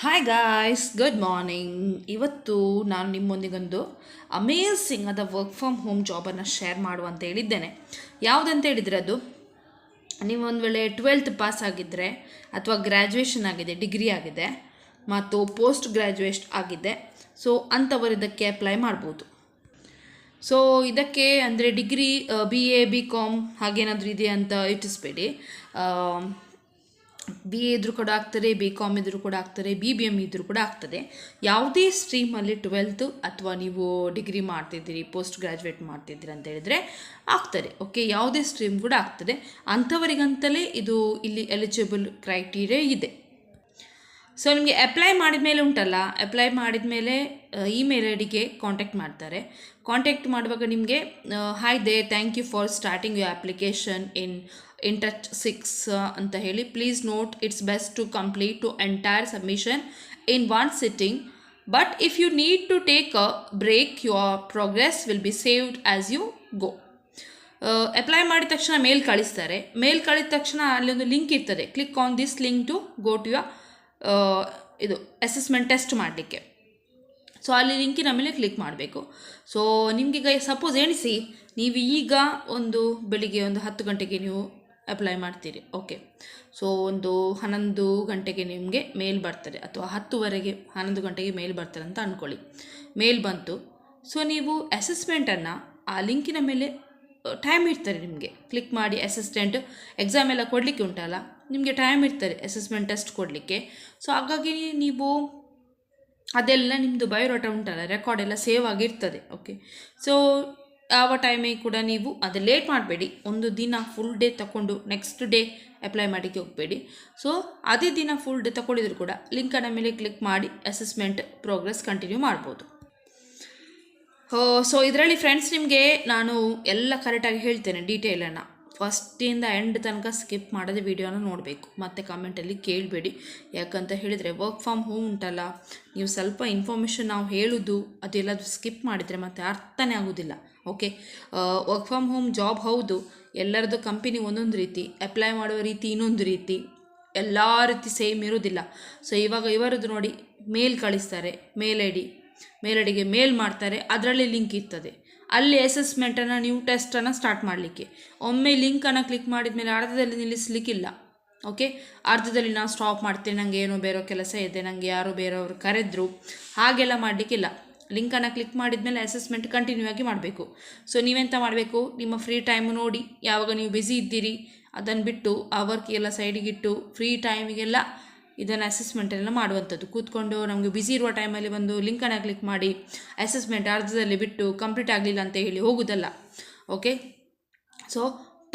Hi guys, good morning. ಇವತ್ತು ನಾನು ನಿಮ್ಮೊಂದಿಗೊಂದು amazing ಆದ ವರ್ಕ್ ಫ್ರಮ್ ಹೋಮ್ ಜಾಬನ್ನು ಶೇರ್ ಮಾಡುವ ಅಂತ ಹೇಳಿದ್ದೇನೆ. ಯಾವುದಂತ ಹೇಳಿದರೆ ಅದು ನೀವು ಒಂದು ವೇಳೆ 12th ಪಾಸ್ ಆಗಿದ್ದರೆ ಅಥವಾ ಗ್ರ್ಯಾಜುಯೇಷನ್ ಆಗಿದೆ, ಡಿಗ್ರಿ ಆಗಿದೆ ಮತ್ತು ಪೋಸ್ಟ್ ಗ್ರ್ಯಾಜುಯೇಟ್ ಆಗಿದೆ, ಸೊ ಅಂಥವರು ಇದಕ್ಕೆ ಅಪ್ಲೈ ಮಾಡ್ಬೋದು. ಸೊ ಇದಕ್ಕೆ ಅಂದರೆ ಡಿಗ್ರಿ BA BCom ಹಾಗೇನಾದರೂ ಇದೆ ಅಂತ ಯೋಚಿಸ್ಬೇಡಿ. BA ಇದ್ರೂ ಕೂಡ ಆಗ್ತದೆ, BCom ಇದ್ರೂ ಕೂಡ ಆಗ್ತದೆ, BBM ಇದ್ರೂ ಕೂಡ ಆಗ್ತದೆ. ಯಾವುದೇ ಸ್ಟ್ರೀಮಲ್ಲಿ 12th ಅಥವಾ ನೀವು ಡಿಗ್ರಿ ಮಾಡ್ತಿದ್ದೀರಿ, ಪೋಸ್ಟ್ ಗ್ರ್ಯಾಜುಯೇಟ್ ಮಾಡ್ತಿದ್ದೀರಿ ಅಂತ ಹೇಳಿದರೆ ಆಗ್ತದೆ. ಓಕೆ, ಯಾವುದೇ ಸ್ಟ್ರೀಮ್ ಕೂಡ ಆಗ್ತದೆ. ಅಂಥವರಿಗಂತಲೇ ಇದು ಇಲ್ಲಿ ಎಲಿಜಿಬಲ್ ಕ್ರೈಟೀರಿಯಾ ಇದೆ. ಸೊ ನಿಮಗೆ ಅಪ್ಲೈ ಮಾಡಿದ ಮೇಲೆ ಉಂಟಲ್ಲ, ಅಪ್ಲೈ ಮಾಡಿದ ಮೇಲೆ ಇಮೇಲ್ ಐಡಿಗೆ ಕಾಂಟ್ಯಾಕ್ಟ್ ಮಾಡ್ತಾರೆ. ಕಾಂಟ್ಯಾಕ್ಟ್ ಮಾಡುವಾಗ ನಿಮಗೆ hi there, thank you for starting your application in touch 6 ಅಂತ ಹೇಳಿ, please note it's best to complete to entire submission in one sitting, but if you need to take a break your progress will be saved as you go. Apply ಮಾಡಿದ ತಕ್ಷಣ ಮೇಲ್ ಕಳಿಸ್ತಾರೆ. ಮೇಲ್ ಕಳಿದ ತಕ್ಷಣ ಅಲ್ಲಿ ಒಂದು link ಇರ್ತದೆ, click on this link to go to your ಇದು assessment test ಮಾಡಲಿಕ್ಕೆ. So ಅಲ್ಲಿ ಲಿಂಕಿನ ಮೇಲೆ ಕ್ಲಿಕ್ ಮಾಡಬೇಕು. ಸೊ ನಿಮಗೀಗ ಸಪೋಸ್ ಎಣಿಸಿ, ನೀವು ಈಗ ಬೆಳಿಗ್ಗೆ 10 ಗಂಟೆಗೆ ನೀವು ಅಪ್ಲೈ ಮಾಡ್ತೀರಿ. ಓಕೆ, ಸೊ 11 ಗಂಟೆಗೆ ನಿಮಗೆ ಮೇಲ್ ಬರ್ತದೆ, ಅಥವಾ 10ವರೆಗೆ 11 ಗಂಟೆಗೆ ಮೇಲ್ ಬರ್ತದೆ ಅಂತ ಅಂದ್ಕೊಳ್ಳಿ. ಮೇಲ್ ಬಂತು. ಸೊ ನೀವು ಅಸೆಸ್ಮೆಂಟನ್ನು ಆ ಲಿಂಕಿನ ಮೇಲೆ ಟೈಮ್ ಇರ್ತಾರೆ ನಿಮಗೆ, ಕ್ಲಿಕ್ ಮಾಡಿ ಅಸಿಸ್ಟೆಂಟ್ ಎಕ್ಸಾಮ್ ಎಲ್ಲ ಕೊಡಲಿಕ್ಕೆ ಉಂಟಲ್ಲ, ನಿಮಗೆ ಟೈಮ್ ಇರ್ತಾರೆ ಅಸೆಸ್ಮೆಂಟ್ ಟೆಸ್ಟ್ ಕೊಡಲಿಕ್ಕೆ. ಸೊ ಹಾಗಾಗಿ ನೀವು ಅದೆಲ್ಲ ನಿಮ್ಮದು ಬಯೋಡಾಟಾ ಉಂಟಲ್ಲ, ರೆಕಾರ್ಡ್ ಎಲ್ಲ ಸೇವ್ ಆಗಿರ್ತದೆ. ಓಕೆ, ಸೊ ಯಾವ ಟೈಮಿಗೆ ಕೂಡ ನೀವು ಅದು ಲೇಟ್ ಮಾಡಬೇಡಿ. ಒಂದು ದಿನ ಫುಲ್ ಡೇ ತಗೊಂಡು ನೆಕ್ಸ್ಟ್ ಡೇ ಅಪ್ಲೈ ಮಾಡಲಿಕ್ಕೆ ಹೋಗಬೇಡಿ. ಸೊ ಅದೇ ದಿನ ಫುಲ್ ಡೇ ತಗೊಂಡಿದ್ರು ಕೂಡ ಲಿಂಕನ ಮೇಲೆ ಕ್ಲಿಕ್ ಮಾಡಿ ಅಸೆಸ್ಮೆಂಟ್ ಪ್ರೋಗ್ರೆಸ್ ಕಂಟಿನ್ಯೂ ಮಾಡ್ಬೋದು. ಸೊ ಇದರಲ್ಲಿ ಫ್ರೆಂಡ್ಸ್ ನಿಮಗೆ ನಾನು ಎಲ್ಲ ಕರೆಕ್ಟಾಗಿ ಹೇಳ್ತೇನೆ, ಡೀಟೇಲನ್ನು ಫಸ್ಟಿಂದ ಎಂಡ್ ತನಕ ಸ್ಕಿಪ್ ಮಾಡದೆ ವಿಡಿಯೋನ ನೋಡಬೇಕು. ಮತ್ತು ಕಮೆಂಟಲ್ಲಿ ಕೇಳಬೇಡಿ, ಯಾಕಂತ ಹೇಳಿದರೆ ವರ್ಕ್ ಫ್ರಮ್ ಹೋಮ್ ಉಂಟಲ್ಲ, ನೀವು ಸ್ವಲ್ಪ ಇನ್ಫಾರ್ಮೇಷನ್ ನಾವು ಹೇಳೋದು ಅದೆಲ್ಲದು ಸ್ಕಿಪ್ ಮಾಡಿದರೆ ಮತ್ತೆ ಅರ್ಥನೇ ಆಗೋದಿಲ್ಲ. Okay, work from home job ಹೌದು, ಎಲ್ಲರದ್ದು ಕಂಪನಿ ಒಂದೊಂದು ರೀತಿ, ಅಪ್ಲೈ ಮಾಡುವ ರೀತಿ ಇನ್ನೊಂದು ರೀತಿ, ಎಲ್ಲ ರೀತಿ ಸೇಮ್ ಇರೋದಿಲ್ಲ. ಸೊ ಇವಾಗ ಇವರದ್ದು ನೋಡಿ, ಮೇಲ್ ಕಳಿಸ್ತಾರೆ, ಮೇಲ್ ಐಡಿಗೆ ಮೇಲ್ ಮಾಡ್ತಾರೆ, ಅದರಲ್ಲಿ ಲಿಂಕ್ ಇರ್ತದೆ. ಅಲ್ಲಿ ಅಸೆಸ್ಮೆಂಟನ್ನು ನೀವು ಟೆಸ್ಟನ್ನು ಸ್ಟಾರ್ಟ್ ಮಾಡಲಿಕ್ಕೆ ಒಮ್ಮೆ ಲಿಂಕನ್ನು ಕ್ಲಿಕ್ ಮಾಡಿದ ಮೇಲೆ ಅರ್ಧದಲ್ಲಿ ನಿಲ್ಲಿಸಲಿಕ್ಕಿಲ್ಲ. ಓಕೆ, ಅರ್ಧದಲ್ಲಿ ನಾನು ಸ್ಟಾಪ್ ಮಾಡ್ತೇನೆ, ನನಗೆ ಏನೋ ಬೇರೆ ಕೆಲಸ ಇದೆ, ನನಗೆ ಯಾರೋ ಬೇರೆಯವರು ಕರೆದ್ರು, ಹಾಗೆಲ್ಲ ಮಾಡಲಿಕ್ಕಿಲ್ಲ. ಲಿಂಕನ್ನು ಕ್ಲಿಕ್ ಮಾಡಿದ ಮೇಲೆ ಅಸೆಸ್ಮೆಂಟ್ ಕಂಟಿನ್ಯೂ ಆಗಿ ಮಾಡಬೇಕು. ಸೊ ನೀವೆಂತ ಮಾಡಬೇಕು, ನಿಮ್ಮ ಫ್ರೀ ಟೈಮ್ ನೋಡಿ, ಯಾವಾಗ ನೀವು ಬ್ಯುಸಿ ಇದ್ದೀರಿ ಅದನ್ನು ಬಿಟ್ಟು ಆ ವರ್ಕ್ ಎಲ್ಲ ಸೈಡಿಗಿಟ್ಟು ಫ್ರೀ ಟೈಮಿಗೆಲ್ಲ ಇದನ್ನು ಅಸೆಸ್ಮೆಂಟೆಲ್ಲ ಮಾಡುವಂಥದ್ದು. ಕೂತ್ಕೊಂಡು ನಮಗೆ ಬ್ಯುಸಿ ಇರುವ ಟೈಮಲ್ಲಿ ಒಂದು ಲಿಂಕನ್ನು ಕ್ಲಿಕ್ ಮಾಡಿ ಅಸೆಸ್ಮೆಂಟ್ ಅರ್ಧದಲ್ಲಿ ಬಿಟ್ಟು ಕಂಪ್ಲೀಟ್ ಆಗಲಿಲ್ಲ ಅಂತ ಹೇಳಿ ಹೋಗೋದಲ್ಲ. ಓಕೆ, ಸೊ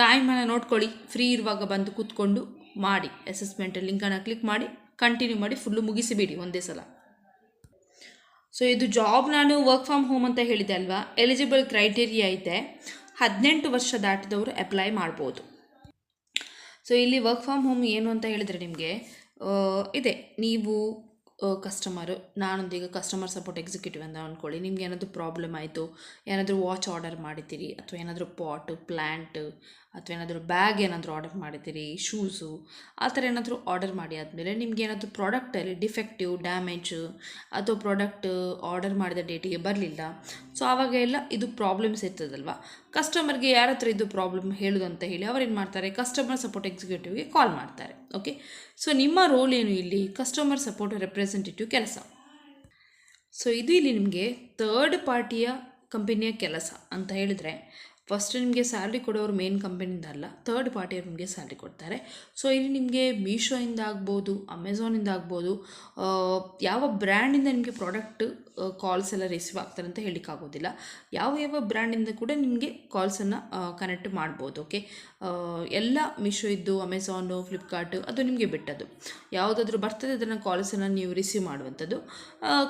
ಟೈಮನ್ನು ನೋಡ್ಕೊಳ್ಳಿ, ಫ್ರೀ ಇರುವಾಗ ಬಂದು ಕೂತ್ಕೊಂಡು ಮಾಡಿ, ಅಸೆಸ್ಮೆಂಟ್ ಲಿಂಕನ್ನು ಕ್ಲಿಕ್ ಮಾಡಿ ಕಂಟಿನ್ಯೂ ಮಾಡಿ, ಫುಲ್ಲು ಮುಗಿಸಿಬಿಡಿ ಒಂದೇ ಸಲ. ಸೊ ಇದು ಜಾಬ್ ನಾನು ವರ್ಕ್ ಫ್ರಮ್ ಹೋಮ್ ಅಂತ ಹೇಳಿದೆ ಅಲ್ವಾ, ಎಲಿಜಿಬಲ್ ಕ್ರೈಟೀರಿಯಾ ಇದೆ, 18 ವರ್ಷ ದಾಟಿದವರು ಅಪ್ಲೈ ಮಾಡ್ಬೋದು. ಸೊ ಇಲ್ಲಿ ವರ್ಕ್ ಫ್ರಮ್ ಹೋಮ್ ಏನು ಅಂತ ಹೇಳಿದರೆ ನಿಮಗೆ ಇದೆ, ನೀವು ಕಸ್ಟಮರು, ನಾನೊಂದೀಗ ಕಸ್ಟಮರ್ ಸಪೋರ್ಟ್ ಎಕ್ಸಿಕ್ಯೂಟಿವ್ ಅಂತ ಅಂದ್ಕೊಳ್ಳಿ. ನಿಮ್ಗೆ ಏನಾದರೂ ಪ್ರಾಬ್ಲಮ್ ಆಯಿತು, ಏನಾದರೂ ವಾಚ್ ಆರ್ಡರ್ ಮಾಡಿದ್ದೀರಿ, ಅಥವಾ ಏನಾದರೂ ಪಾಟ್ ಪ್ಲ್ಯಾಂಟ್, ಅಥವಾ ಏನಾದರೂ ಬ್ಯಾಗ್ ಏನಾದರೂ ಆರ್ಡರ್ ಮಾಡಿದ್ದೀರಿ, ಶೂಸು, ಆ ಥರ ಏನಾದರೂ ಆರ್ಡರ್ ಮಾಡಿ ಆದಮೇಲೆ ನಿಮ್ಗೆ ಏನಾದರೂ ಪ್ರಾಡಕ್ಟಲ್ಲಿ ಡಿಫೆಕ್ಟಿವ್, ಡ್ಯಾಮೇಜ್, ಅಥವಾ ಪ್ರಾಡಕ್ಟ್ ಆರ್ಡರ್ ಮಾಡಿದ ಡೇಟಿಗೆ ಬರಲಿಲ್ಲ, ಸೊ ಆವಾಗ ಎಲ್ಲ ಇದು ಪ್ರಾಬ್ಲಮ್ಸ್ ಇರ್ತದಲ್ವ. ಕಸ್ಟಮರ್ಗೆ ಯಾರ ಹತ್ರ ಇದು ಪ್ರಾಬ್ಲಮ್ ಹೇಳೋದು ಅಂತ ಹೇಳಿ ಅವರೇನು ಮಾಡ್ತಾರೆ, ಕಸ್ಟಮರ್ ಸಪೋರ್ಟ್ ಎಕ್ಸಿಕ್ಯೂಟಿವ್ಗೆ ಕಾಲ್ ಮಾಡ್ತಾರೆ. ಓಕೆ, ಸೊ ನಿಮ್ಮ ರೋಲ್ ಏನು ಇಲ್ಲಿ, ಕಸ್ಟಮರ್ ಸಪೋರ್ಟ್ ರೆಪ್ರೆಸೆಂಟೇಟಿವ್ ಕೆಲಸ. ಸೊ ಇದು ಇಲ್ಲಿ ನಿಮಗೆ ಥರ್ಡ್ ಪಾರ್ಟಿಯ ಕಂಪನಿಯ ಕೆಲಸ ಅಂತ ಹೇಳಿದರೆ, ಫಸ್ಟ್ ನಿಮಗೆ ಸ್ಯಾಲ್ರಿ ಕೊಡೋರು ಮೇನ್ ಕಂಪನಿಯಿಂದ ಅಲ್ಲ, ಥರ್ಡ್ ಪಾರ್ಟಿಯವರು ನಿಮಗೆ ಸ್ಯಾಲ್ರಿ ಕೊಡ್ತಾರೆ. ಸೊ ಇಲ್ಲಿ ನಿಮಗೆ ಮೀಶೋಯಿಂದ ಆಗ್ಬೋದು, ಅಮೆಝಾನಿಂದ ಆಗ್ಬೋದು, ಯಾವ ಬ್ರ್ಯಾಂಡಿಂದ ನಿಮಗೆ ಪ್ರಾಡಕ್ಟ್ ಕಾಲ್ಸ್ ಎಲ್ಲ ರಿಸೀವ್ ಆಗ್ತಾರೆ ಅಂತ ಹೇಳಲಿಕ್ಕಾಗೋದಿಲ್ಲ. ಯಾವ ಬ್ರ್ಯಾಂಡಿಂದ ಕೂಡ ನಿಮಗೆ ಕಾಲ್ಸನ್ನು ಕನೆಕ್ಟ್ ಮಾಡ್ಬೋದು. ಓಕೆ, ಎಲ್ಲ ಮೀಶೋ ಇದ್ದು, ಅಮೆಝಾನು, ಫ್ಲಿಪ್ಕಾರ್ಟು, ಅದು ನಿಮಗೆ ಬಿಟ್ಟದ್ದು. ಯಾವುದಾದ್ರೂ ಬರ್ತದೆ ಅದನ್ನು ಕಾಲ್ಸನ್ನು ನೀವು ರಿಸೀವ್ ಮಾಡುವಂಥದ್ದು,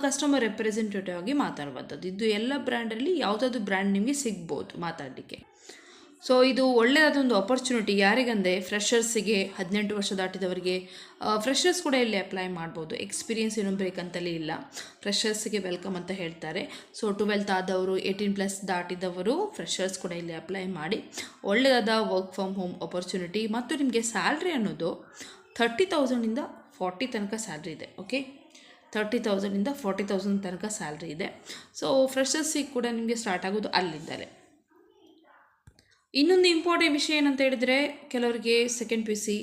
ಕಸ್ಟಮರ್ ರೆಪ್ರೆಸೆಂಟೇಟಿವ್ ಆಗಿ ಮಾತಾಡುವಂಥದ್ದು. ಇದು ಎಲ್ಲ ಬ್ರ್ಯಾಂಡಲ್ಲಿ ಯಾವುದಾದ್ರೂ ಬ್ರ್ಯಾಂಡ್ ನಿಮಗೆ ಸಿಗ್ಬೋದು ಮಾತಾಡಲಿಕ್ಕೆ. ಸೊ ಇದು ಒಳ್ಳೆಯದಾದೊಂದು ಆಪರ್ಚುನಿಟಿ. ಯಾರಿಗಂದರೆ ಫ್ರೆಷರ್ಸಿಗೆ, 18 ವರ್ಷ ದಾಟಿದವರಿಗೆ, ಫ್ರೆಷರ್ಸ್ ಕೂಡ ಇಲ್ಲಿ ಅಪ್ಲೈ ಮಾಡ್ಬೋದು. ಎಕ್ಸ್ಪೀರಿಯೆನ್ಸ್ ಏನೂ ಬೇಕಂತಲೇ ಇಲ್ಲ, ಫ್ರೆಷರ್ಸಿಗೆ ವೆಲ್ಕಮ್ ಅಂತ ಹೇಳ್ತಾರೆ. ಸೊ 12th ಆದವರು, 18+ ದಾಟಿದವರು ಫ್ರೆಷರ್ಸ್ ಕೂಡ ಇಲ್ಲಿ ಅಪ್ಲೈ ಮಾಡಿ ಒಳ್ಳೆಯದಾದ ವರ್ಕ್ ಫ್ರಮ್ ಹೋಮ್ ಆಪರ್ಚುನಿಟಿ. ಮತ್ತು ನಿಮಗೆ ಸ್ಯಾಲ್ರಿ ಅನ್ನೋದು 30,000ಇಂದ 40 ತನಕ ಸ್ಯಾಲ್ರಿ ಇದೆ. ಓಕೆ, 30,000ಇಂದ 40,000 ತನಕ ಸ್ಯಾಲ್ರಿ ಇದೆ. ಸೊ ಫ್ರೆಷರ್ಸಿಗೆ ಕೂಡ ನಿಮಗೆ ಸ್ಟಾರ್ಟ್ ಆಗೋದು ಅಲ್ಲಿಂದಲೇ. ಇನ್ನೊಂದು ಇಂಪಾರ್ಟೆಂಟ್ ವಿಷಯ ಏನಂತ ಹೇಳಿದರೆ, ಕೆಲವರಿಗೆ ಸೆಕೆಂಡ್ ಪಿ ಯು ಸಿ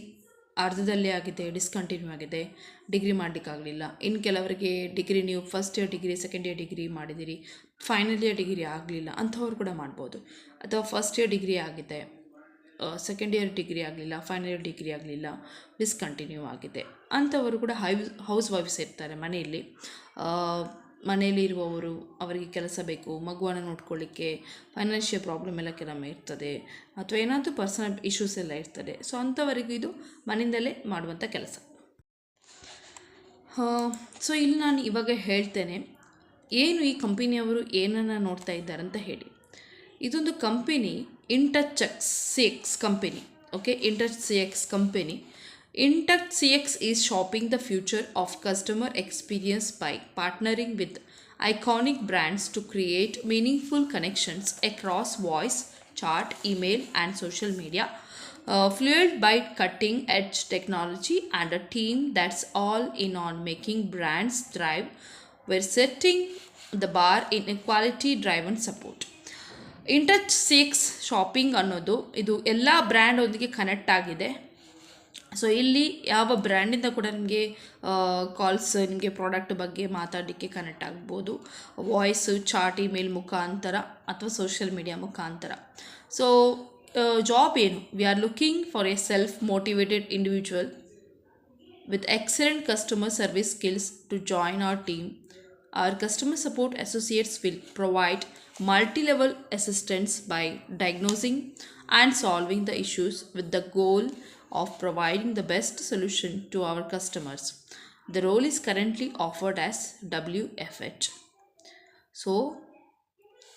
ಅರ್ಧದಲ್ಲೇ ಆಗಿದೆ, ಡಿಸ್ಕಂಟಿನ್ಯೂ ಆಗಿದೆ, ಡಿಗ್ರಿ ಮಾಡಲಿಕ್ಕಾಗಲಿಲ್ಲ. ಇನ್ನು ಕೆಲವರಿಗೆ ಡಿಗ್ರಿ ನೀವು first year degree, second year degree ಮಾಡಿದಿರಿ, ಫೈನಲ್ ಇಯರ್ ಡಿಗ್ರಿ ಆಗಲಿಲ್ಲ, ಅಂಥವ್ರು ಕೂಡ ಮಾಡ್ಬೋದು. ಅಥವಾ ಫಸ್ಟ್ ಇಯರ್ ಡಿಗ್ರಿ ಆಗಿದೆ, ಸೆಕೆಂಡ್ ಇಯರ್ ಡಿಗ್ರಿ ಆಗಲಿಲ್ಲ, ಫೈನಲ್ ಇಯರ್ ಡಿಗ್ರಿ ಆಗಲಿಲ್ಲ, ಡಿಸ್ಕಂಟಿನ್ಯೂ ಆಗಿದೆ, ಅಂಥವರು ಕೂಡ ಹೌಸ್ ವೈಫ್ಸ್ ಇರ್ತಾರೆ ಮನೆಯಲ್ಲಿ. ಮನೆಯಲ್ಲಿ ಇರುವವರು, ಅವರಿಗೆ ಕೆಲಸ ಬೇಕು, ಮಗುವನ್ನು ನೋಡ್ಕೊಳ್ಳಿಕ್ಕೆ, ಫೈನಾನ್ಷಿಯಲ್ ಪ್ರಾಬ್ಲಮ್ ಎಲ್ಲ ಕೆಲವೊಮ್ಮೆ ಇರ್ತದೆ, ಅಥವಾ ಏನಾದರೂ ಪರ್ಸನಲ್ ಇಶ್ಯೂಸ್ ಎಲ್ಲ ಇರ್ತದೆ. ಸೊ ಅಂಥವರಿಗೂ ಇದು ಮನೆಯಿಂದಲೇ ಮಾಡುವಂಥ ಕೆಲಸ. ಸೊ ಇಲ್ಲಿ ನಾನು ಇವಾಗ ಹೇಳ್ತೇನೆ, ಏನು ಈ ಕಂಪನಿಯವರು ಏನನ್ನು ನೋಡ್ತಾ ಇದ್ದಾರೆ ಅಂತ ಹೇಳಿ. ಇದೊಂದು company InTouch CX company. Okay, InTouch CX company. InTouch CX is shaping the future of customer experience by partnering with iconic brands to create meaningful connections across voice, chat, email, and social media, fueled by cutting-edge technology and a team that's all in on making brands thrive. We're setting the bar in a quality-driven support. InTouch CX shopping ಅನ್ನೋದು ಇದು ಎಲ್ಲ ಬ್ರ್ಯಾಂಡೊಂದಿಗೆ connect ಆಗಿದೆ. So ಇಲ್ಲಿ ಯಾವ ಬ್ರ್ಯಾಂಡಿಂದ ಕೂಡ ನಿಮಗೆ calls, ನಿಮಗೆ product ಬಗ್ಗೆ ಮಾತಾಡಲಿಕ್ಕೆ ಕನೆಕ್ಟ್ ಆಗ್ಬೋದು, ವಾಯ್ಸು, ಚಾಟ್, ಇಮೇಲ್ ಮುಖಾಂತರ ಅಥವಾ ಸೋಷಿಯಲ್ ಮೀಡಿಯಾ ಮುಖಾಂತರ. ಸೊ ಜಾಬ್ ಏನು? We are looking for a self motivated individual with excellent customer service skills to join our team. Our customer support associates will provide multi-level assistance by diagnosing and solving the issues with the goal of providing the best solution to our customers. The role is currently offered as WFH. So,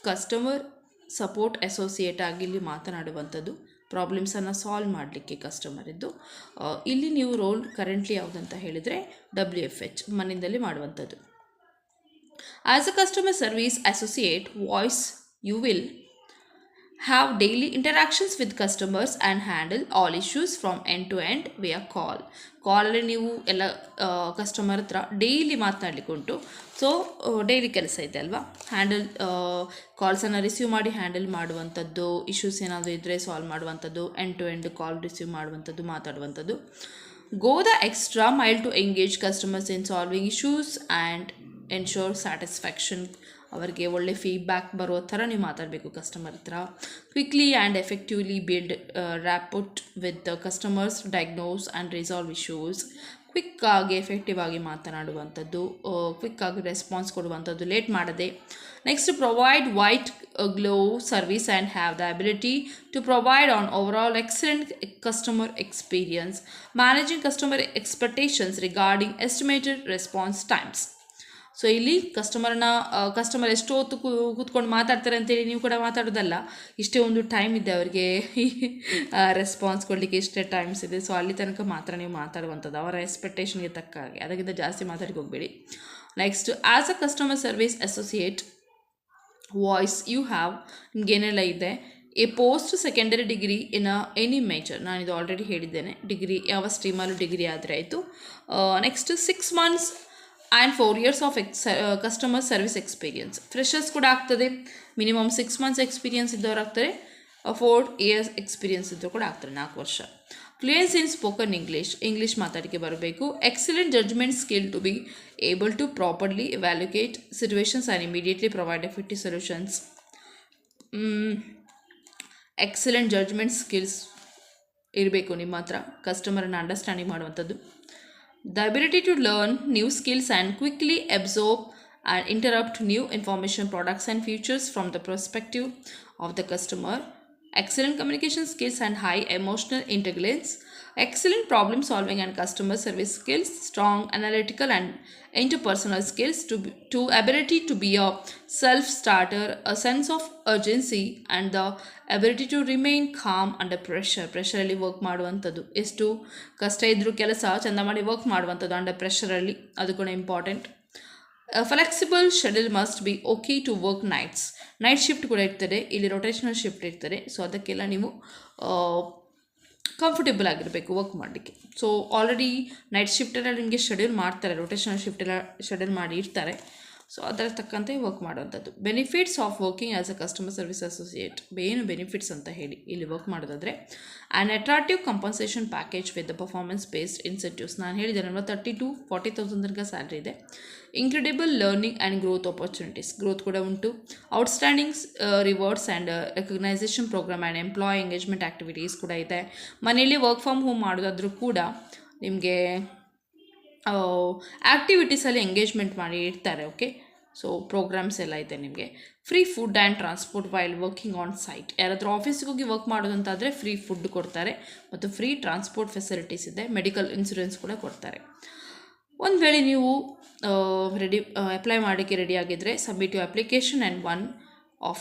customer support associate ಆಗಿ ಇಲ್ಲಿ ಮಾತನಾಡುವಂಥದ್ದು, ಪ್ರಾಬ್ಲಮ್ಸನ್ನು solve ಮಾಡಲಿಕ್ಕೆ ಕಸ್ಟಮರಿದ್ದು. ಇಲ್ಲಿ ನೀವು roll currently ಯಾವುದಂತ ಹೇಳಿದರೆ WFH, ಮನೆಯಿಂದಲೇ ಮಾಡುವಂಥದ್ದು. As a customer service associate voice, you will have daily interactions with customers and handle all issues from end to end via call. ಕಾಲಲ್ಲಿ ನೀವು ಎಲ್ಲ ಕಸ್ಟಮರ್ ಹತ್ರ ಡೈಲಿ ಮಾತನಾಡಲಿಕ್ಕೆ ಉಂಟು. ಸೊ ಡೈಲಿ ಕೆಲಸ ಇದೆ ಅಲ್ವಾ, ಹ್ಯಾಂಡಲ್ ಕಾಲ್ಸನ್ನು ರಿಸೀವ್ ಮಾಡಿ ಹ್ಯಾಂಡಲ್ ಮಾಡುವಂಥದ್ದು, ಇಶ್ಯೂಸ್ ಏನಾದರೂ ಇದ್ದರೆ ಸಾಲ್ವ್ ಮಾಡುವಂಥದ್ದು, end to end call receive ಮಾಡುವಂಥದ್ದು, ಮಾತಾಡುವಂಥದ್ದು. Go the extra mile to engage customers in solving issues and ensure satisfaction. ಅವರಿಗೆ ಒಳ್ಳೆ ಫೀಡ್ಬ್ಯಾಕ್ ಬರೋ ಥರ ನೀವು ಮಾತಾಡಬೇಕು ಕಸ್ಟಮರ್ ಹತ್ರ. Quickly and effectively build rapport with the customers, diagnose and resolve issues. ಕ್ವಿಕ್ಕಾಗಿ ಎಫೆಕ್ಟಿವ್ ಆಗಿ ಮಾತನಾಡುವಂಥದ್ದು, ಕ್ವಿಕ್ಕಾಗಿ ರೆಸ್ಪಾನ್ಸ್ ಕೊಡುವಂಥದ್ದು, ಲೇಟ್ ಮಾಡದೆ. Next, provide white glow service and have the ability to provide an overall excellent customer experience, managing customer expectations regarding estimated response times. So ಇಲ್ಲಿ customer ಎಷ್ಟು ಹೊತ್ತು ಕೂತ್ಕೊಂಡು ಮಾತಾಡ್ತಾರೆ ಅಂತೇಳಿ ನೀವು ಕೂಡ ಮಾತಾಡೋದಲ್ಲ, ಇಷ್ಟೇ ಒಂದು ಟೈಮ್ ಇದೆ ಅವರಿಗೆ ರೆಸ್ಪಾನ್ಸ್ ಕೊಡಲಿಕ್ಕೆ, ಇಷ್ಟೇ ಟೈಮ್ಸ್ ಇದೆ. ಸೊ ಅಲ್ಲಿ ತನಕ ಮಾತ್ರ ನೀವು ಮಾತಾಡುವಂಥದ್ದು, ಅವರ ಎಕ್ಸ್ಪೆಕ್ಟೇಷನ್ಗೆ ತಕ್ಕ ಹಾಗೆ, ಅದಕ್ಕಿಂತ ಜಾಸ್ತಿ ಮಾತಾಡಕ್ಕೆ ಹೋಗಬೇಡಿ. Next, as a customer service associate voice, you have, ನಿಮಗೇನೆಲ್ಲ ಇದೆ, a post secondary degree in any major. ನಾನಿದು ಆಲ್ರೆಡಿ ಹೇಳಿದ್ದೇನೆ, ಡಿಗ್ರಿ ಯಾವ ಸ್ಟ್ರೀಮಲ್ಲೂ ಡಿಗ್ರಿ ಆದರೆ ಆಯಿತು. Next, 6 months and 4 years of customer service experience. Freshers ಕೂಡ ಆಗ್ತದೆ, ಮಿನಿಮಮ್ 6 months ಎಕ್ಸ್ಪೀರಿಯನ್ಸ್ ಇದ್ದವ್ರು ಆಗ್ತಾರೆ, 4 years ಎಕ್ಸ್ಪೀರಿಯನ್ಸ್ ಇದ್ದರೂ ಕೂಡ ಆಗ್ತಾರೆ, 4 ವರ್ಷ. ಫ್ಲೂಯೆನ್ಸ್ ಇನ್ ಸ್ಪೋಕನ್ ಇಂಗ್ಲೀಷ್ ಮಾತಾಡಲಿಕ್ಕೆ ಬರಬೇಕು. Excellent judgement skill to be able to properly evaluate situations and immediately provide effective solutions. Excellent judgement skills ಇರಬೇಕು ನಿಮ್ಮ ಹತ್ರ, ಕಸ್ಟಮರನ್ನು ಅಂಡರ್ಸ್ಟ್ಯಾಂಡಿಂಗ್ ಮಾಡುವಂಥದ್ದು. The ability to learn new skills and quickly absorb and interrupt new information, products and features from the perspective of the customer. Excellent communication skills and high emotional intelligence. Excellent problem solving and customer service skills. Strong analytical and interpersonal skills. To ability to be a self-starter, a sense of urgency and the ability to remain calm under pressure. ಪ್ರೆಷರಲ್ಲಿ work ಮಾಡುವಂಥದ್ದು, ಎಷ್ಟು ಕಷ್ಟ ಇದ್ದರೂ ಕೆಲಸ ಚೆಂದ ಮಾಡಿ work ಮಾಡುವಂಥದ್ದು under ಪ್ರೆಷರಲ್ಲಿ, ಅದು ಕೂಡ important. Flexible schedule must be okay to work night shift ಕೂಡ ಇರ್ತದೆ, ಇಲ್ಲಿ ರೊಟೇಷನಲ್ ಶಿಫ್ಟ್ ಇರ್ತದೆ. ಸೊ ಅದಕ್ಕೆಲ್ಲ ನೀವು ಕಂಫರ್ಟೇಬಲ್ ಆಗಿರಬೇಕು ವರ್ಕ್ ಮಾಡಲಿಕ್ಕೆ. ಸೊ ಆಲ್ರೆಡಿ ನೈಟ್ ಶಿಫ್ಟೆಲ್ಲ ನಿಮಗೆ ಶೆಡ್ಯೂಲ್ ಮಾಡ್ತಾರೆ, ರೊಟೇಷನಲ್ ಶಿಫ್ಟೆಲ್ಲ ಶೆಡ್ಯೂಲ್ ಮಾಡಿ ಇರ್ತಾರೆ. ಸೊ ಅದರ ತಕ್ಕಂತೆ ವರ್ಕ್ ಮಾಡುವಂಥದ್ದು. Benefits of working as a customer service associate, ಏನು ಬೆನಿಫಿಟ್ಸ್ ಅಂತ ಹೇಳಿ ಇಲ್ಲಿ ವರ್ಕ್ ಮಾಡೋದಾದರೆ, an attractive compensation package with the performance based incentives. ನಾನು ಹೇಳಿದೆ 30,000 to 40,000 ತನಕ ಸ್ಯಾಲ್ರಿ ಇದೆ. Incredible learning and growth opportunities, growth ಕೂಡ ಉಂಟು. Outstandings rewards and recognition program and employee engagement activities ಕೂಡ ಇದೆ. ಮನೆಯಲ್ಲಿ ವರ್ಕ್ ಫ್ರಮ್ ಹೋಮ್ ಮಾಡೋದಾದರೂ ಕೂಡ ನಿಮಗೆ ಆ್ಯಕ್ಟಿವಿಟೀಸಲ್ಲಿ ಎಂಗೇಜ್ಮೆಂಟ್ ಮಾಡಿ ಇರ್ತಾರೆ. ಓಕೆ, ಸೊ ಪ್ರೋಗ್ರಾಮ್ಸ್ ಎಲ್ಲ ಇದೆ ನಿಮಗೆ. Free food and transport while working on site. ಯಾರಾದರೂ ಆಫೀಸ್ಗೆ ಹೋಗಿ ವರ್ಕ್ ಮಾಡೋದಂತಾದರೆ ಫ್ರೀ ಫುಡ್ ಕೊಡ್ತಾರೆ ಮತ್ತು ಫ್ರೀ ಟ್ರಾನ್ಸ್ಪೋರ್ಟ್ ಫೆಸಿಲಿಟೀಸ್ ಇದೆ. ಮೆಡಿಕಲ್ ಇನ್ಶೂರೆನ್ಸ್ ಕೂಡ ಕೊಡ್ತಾರೆ. ಒಂದು ವೇಳೆ ನೀವು ಅಪ್ಲೈ ಮಾಡೋಕ್ಕೆ ರೆಡಿ ಆಗಿದ್ದರೆ, submit you application and one of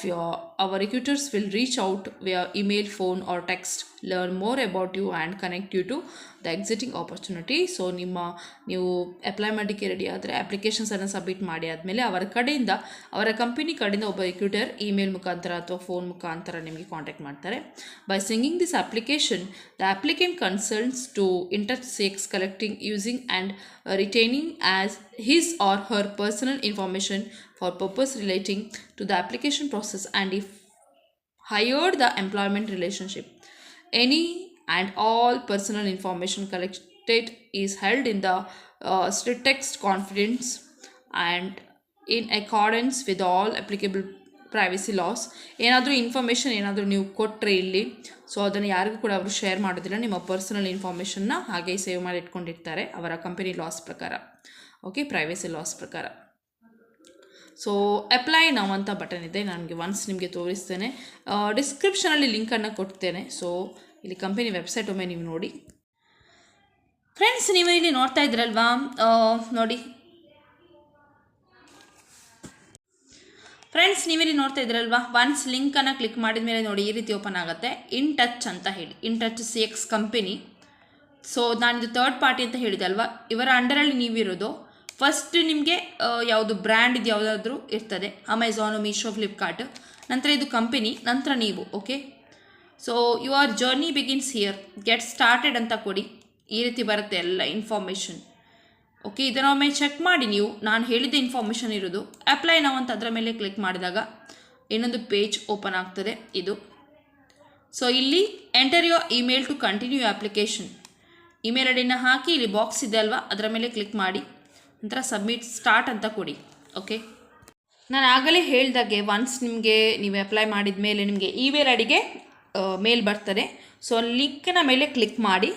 our recruiters will reach out via email, phone or text, learn more about you and connect you to the exiting opportunity. So ನೀವು apply ಮಾಡೋಕ್ಕೆ ready ಆದರೆ ಅಪ್ಲಿಕೇಶನ್ಸನ್ನು submit ಮಾಡಿ ಆದಮೇಲೆ ಅವರ company ಕಡೆಯಿಂದ ಒಬ್ಬ ರಿಕ್ರೂಟರ್ email ಮುಖಾಂತರ ಅಥವಾ ಫೋನ್ ಮುಖಾಂತರ ನಿಮಗೆ ಕಾಂಟ್ಯಾಕ್ಟ್ ಮಾಡ್ತಾರೆ. By singing this application the applicant concerns to intersex collecting, using and retaining as his or her personal information for purpose relating to the application process, and if hired the employment relationship. Any and all personal information collected is held in the strictest confidence and in accordance with all applicable privacy loss. ಏನಾದರೂ information ಏನಾದರೂ ನೀವು ಕೊಟ್ಟರೆ ಇಲ್ಲಿ, so ಅದನ್ನು ಯಾರಿಗೂ ಕೂಡ ಅವರು share ಮಾಡೋದಿಲ್ಲ. ನಿಮ್ಮ ಪರ್ಸನಲ್ ಇನ್ಫಾರ್ಮೇಷನ್ನ ಹಾಗೆ ಸೇವ್ ಮಾಡಿ ಇಟ್ಕೊಂಡಿರ್ತಾರೆ ಅವರ ಕಂಪನಿ ಲಾಸ್ ಪ್ರಕಾರ. ಓಕೆ, ಪ್ರೈವಸಿ ಲಾಸ್ ಪ್ರಕಾರ. ಸೊ ಅಪ್ಲೈ ನಾವು ಅಂತ ಬಟನ್ ಇದೆ, ನನಗೆ ಒನ್ಸ್ ನಿಮಗೆ ತೋರಿಸ್ತೇನೆ. ಡಿಸ್ಕ್ರಿಪ್ಷನಲ್ಲಿ ಲಿಂಕನ್ನು ಕೊಡ್ತೇನೆ. ಸೊ ಇಲ್ಲಿ ಕಂಪನಿ ವೆಬ್ಸೈಟ್ ಒಮ್ಮೆ ನೀವು ನೋಡಿ. ಫ್ರೆಂಡ್ಸ್, ನೀವು ಇಲ್ಲಿ ನೋಡ್ತಾ ಇದ್ರಲ್ವಾ, ನೋಡಿ ಫ್ರೆಂಡ್ಸ್, ನೀವಿಲ್ಲಿ ನೋಡ್ತಾ ಇದ್ರಲ್ವಾ, ಒನ್ಸ್ ಲಿಂಕನ್ನು ಕ್ಲಿಕ್ ಮಾಡಿದ ಮೇಲೆ ನೋಡಿ ಈ ರೀತಿ ಓಪನ್ ಆಗುತ್ತೆ. ಇನ್ ಟಚ್ ಅಂತ ಹೇಳಿ, in touch CX company. So ನಾನಿದು ಥರ್ಡ್ ಪಾರ್ಟಿ ಅಂತ ಹೇಳಿದೆ ಅಲ್ವಾ, ಇವರ ಅಂಡರಲ್ಲಿ ನೀವಿರೋದು. ಫಸ್ಟ್ ನಿಮಗೆ ಯಾವುದು ಬ್ರ್ಯಾಂಡ್ ಇದು ಯಾವುದಾದ್ರೂ ಇರ್ತದೆ, ಅಮೆಝಾನು, ಮೀಶೋ, ಫ್ಲಿಪ್ಕಾರ್ಟ್. ನಂತರ ಇದು ಕಂಪನಿ, ನಂತರ ನೀವು. Okay, so your journey begins here, get started ಅಂತ ಕೊಡಿ. ಈ ರೀತಿ ಬರುತ್ತೆ ಎಲ್ಲ ಇನ್ಫಾರ್ಮೇಷನ್. ಓಕೆ, ಇದನ್ನೊಮ್ಮೆ ಚೆಕ್ ಮಾಡಿ ನೀವು. ನಾನು ಹೇಳಿದ್ದ ಇನ್ಫಾರ್ಮೇಷನ್ ಇರೋದು. ಅಪ್ಲೈ ನಾವು ಅಂತ ಅದರ ಮೇಲೆ ಕ್ಲಿಕ್ ಮಾಡಿದಾಗ ಇನ್ನೊಂದು ಪೇಜ್ ಓಪನ್ ಆಗ್ತದೆ ಇದು. ಸೊ ಇಲ್ಲಿ enter your email to continue application. Email ಐಡಿನ ಹಾಕಿ ಇಲ್ಲಿ ಬಾಕ್ಸ್ ಇದೆ ಅಲ್ವಾ, ಅದರ ಮೇಲೆ ಕ್ಲಿಕ್ ಮಾಡಿ ನಂತರ ಸಬ್ಮಿಟ್ ಸ್ಟಾರ್ಟ್ ಅಂತ ಕೊಡಿ. ಓಕೆ, ನಾನು ಆಗಲೇ ಹೇಳಿದಾಗೆ ಒನ್ಸ್ ನೀವು ಅಪ್ಲೈ ಮಾಡಿದ ಮೇಲೆ ನಿಮಗೆ ಇಮೇಲ್ ಐಡಿಗೆ ಮೇಲ್ ಬರ್ತದೆ. ಸೊ ಲಿಂಕಿನ ಮೇಲೆ ಕ್ಲಿಕ್ ಮಾಡಿ.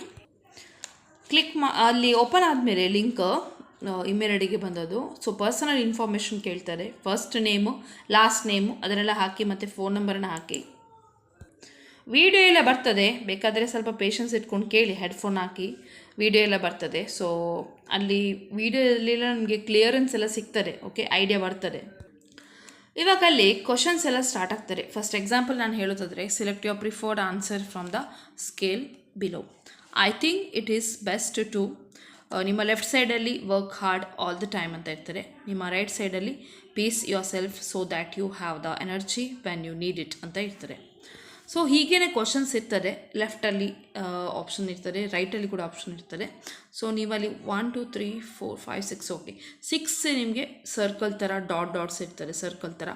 ಅಲ್ಲಿ ಓಪನ್ ಆದಮೇಲೆ ಲಿಂಕ್ ಇಮೇಲ್ ಐಡಿಗೆ ಬಂದದ್ದು. ಸೊ ಪರ್ಸನಲ್ ಇನ್ಫಾರ್ಮೇಷನ್ ಕೇಳ್ತಾರೆ. ಫಸ್ಟ್ ನೇಮು, ಲಾಸ್ಟ್ ನೇಮು ಅದನ್ನೆಲ್ಲ ಹಾಕಿ ಮತ್ತು ಫೋನ್ ನಂಬರನ್ನು ಹಾಕಿ. ವಿಡಿಯೋ ಎಲ್ಲ ಬರ್ತದೆ, ಬೇಕಾದರೆ ಸ್ವಲ್ಪ ಪೇಷನ್ಸ್ ಇಟ್ಕೊಂಡು ಕೇಳಿ, ಹೆಡ್ಫೋನ್ ಹಾಕಿ. ವಿಡಿಯೋ ಎಲ್ಲ ಬರ್ತದೆ. ಸೊ ಅಲ್ಲಿ ವಿಡಿಯೋದಲ್ಲೆಲ್ಲ ನಿಮಗೆ ಕ್ಲಿಯರೆನ್ಸ್ ಎಲ್ಲ ಸಿಗ್ತದೆ. ಓಕೆ, ಐಡಿಯಾ ಬರ್ತದೆ. ಇವಾಗ ಅಲ್ಲಿ ಕ್ವಶನ್ಸ್ ಎಲ್ಲ ಸ್ಟಾರ್ಟ್ ಆಗ್ತಾರೆ. ಫಸ್ಟ್ ಎಕ್ಸಾಂಪಲ್ ನಾನು ಹೇಳೋದಾದರೆ, select your preferred answer from the scale below. I think it is best to, ನಿಮ್ಮ ಲೆಫ್ಟ್ ಸೈಡಲ್ಲಿ work hard all the time ಅಂತ ಇರ್ತಾರೆ. ನಿಮ್ಮ ರೈಟ್ ಸೈಡಲ್ಲಿ peace yourself so that you have the energy when you need it ಅಂತ ಇರ್ತಾರೆ. So ಹೀಗೇ questions ಇರ್ತದೆ. ಲೆಫ್ಟಲ್ಲಿ ಆಪ್ಷನ್ ಇರ್ತದೆ, ರೈಟಲ್ಲಿ ಕೂಡ ಆಪ್ಷನ್ ಇರ್ತದೆ. ಸೊ ನೀವಲ್ಲಿ 1 2 3 4 5 6 ಓಕೆ 6 ನಿಮಗೆ ಸರ್ಕಲ್ ಥರ ಡಾಟ್ಸ್ ಇರ್ತದೆ, ಸರ್ಕಲ್ ಥರ.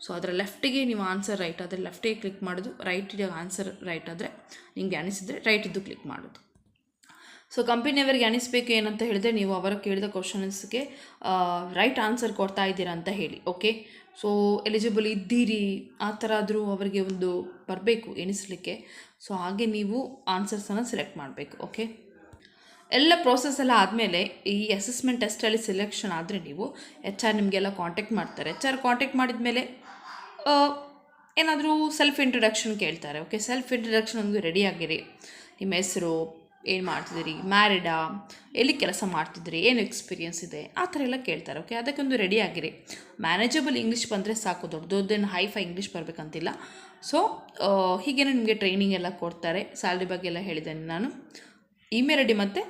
ಸೊ ಅದರ ಲೆಫ್ಟಿಗೆ ನೀವು ಆನ್ಸರ್ ರೈಟ್ ಆದರೆ ಲೆಫ್ಟಿಗೆ ಕ್ಲಿಕ್ ಮಾಡೋದು, ರೈಟಿಗೆ ಆನ್ಸರ್ ರೈಟ್ ಆದರೆ ನಿಮಗೆ ಅನಿಸಿದರೆ ರೈಟಿದ್ದು ಕ್ಲಿಕ್ ಮಾಡೋದು. ಸೊ ಕಂಪನಿಯವರಿಗೆ ಅನಿಸ್ಬೇಕು ಏನಂತ ಹೇಳಿದ್ರೆ, ನೀವು ಅವರ ಕೇಳಿದ ಕ್ವಶನ್ಸ್ಗೆ ರೈಟ್ ಆನ್ಸರ್ ಕೊಡ್ತಾ ಇದ್ದೀರಾ ಅಂತ ಹೇಳಿ. ಓಕೆ, ಸೊ ಎಲಿಜಿಬಲ್ ಇದ್ದೀರಿ ಆ ಥರ ಆದರೂ ಅವರಿಗೆ ಒಂದು ಬರಬೇಕು ಎಣಿಸಲಿಕ್ಕೆ. ಸೊ ಹಾಗೆ ನೀವು ಆನ್ಸರ್ಸನ್ನು ಸೆಲೆಕ್ಟ್ ಮಾಡಬೇಕು. ಓಕೆ, ಎಲ್ಲ ಪ್ರೋಸೆಸ್ ಎಲ್ಲ ಆದಮೇಲೆ ಈ ಅಸೆಸ್ಮೆಂಟ್ ಟೆಸ್ಟಲ್ಲಿ ಸೆಲೆಕ್ಷನ್ ಆದರೆ ನೀವು HR ನಿಮಗೆಲ್ಲ ಕಾಂಟ್ಯಾಕ್ಟ್ ಮಾಡ್ತಾರೆ. HR ಕಾಂಟ್ಯಾಕ್ಟ್ ಮಾಡಿದ ಮೇಲೆ ಏನಾದರೂ ಸೆಲ್ಫ್ ಇಂಟ್ರಡಕ್ಷನ್ ಕೇಳ್ತಾರೆ. ಓಕೆ, ಸೆಲ್ಫ್ ಇಂಟ್ರಡಕ್ಷನ್ ಒಂದು ರೆಡಿ ಆಗಿರಿ. ನಿಮ್ಮ ಹೆಸರು, ಏನು ಮಾಡ್ತಿದ್ದೀರಿ, ಮ್ಯಾರಿಡಾ, ಎಲ್ಲಿ ಕೆಲಸ ಮಾಡ್ತಿದ್ರಿ, ಏನು ಎಕ್ಸ್ಪೀರಿಯನ್ಸ್ ಇದೆ, ಆ ಥರ ಎಲ್ಲ ಕೇಳ್ತಾರೆ. ಓಕೆ, ಅದಕ್ಕೊಂದು ರೆಡಿ ಆಗಿರಿ. ಮ್ಯಾನೇಜಬಲ್ ಇಂಗ್ಲೀಷ್ ಬಂದರೆ ಸಾಕು, ದೊಡ್ಡದೇನು ಹೈಫೈ ಇಂಗ್ಲೀಷ್ ಬರಬೇಕಂತಿಲ್ಲ. ಸೊ ಹೀಗೇ ನಿಮಗೆ ಟ್ರೈನಿಂಗ್ ಎಲ್ಲ ಕೊಡ್ತಾರೆ. ಸ್ಯಾಲ್ರಿ ಬಗ್ಗೆ ಎಲ್ಲ ಹೇಳಿದ್ದೇನೆ ನಾನು. ಇಮೇಲ್ ಐಡಿ ಮತ್ತು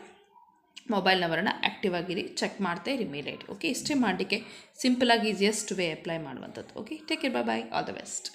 ಮೊಬೈಲ್ ನಂಬರನ್ನು ಆ್ಯಕ್ಟಿವ್ ಆಗಿರಿ, ಚೆಕ್ ಮಾಡ್ತಾ ಇರಿ ಮೇಲ್ ಐಡಿ. ಓಕೆ, ಇಷ್ಟೇ ಮಾಡಲಿಕ್ಕೆ ಸಿಂಪಲಾಗಿ ಈಸಿಯೆಸ್ಟ್ ವೇ ಅಪ್ಲೈ ಮಾಡುವಂಥದ್ದು. Okay, take care, by, all the best.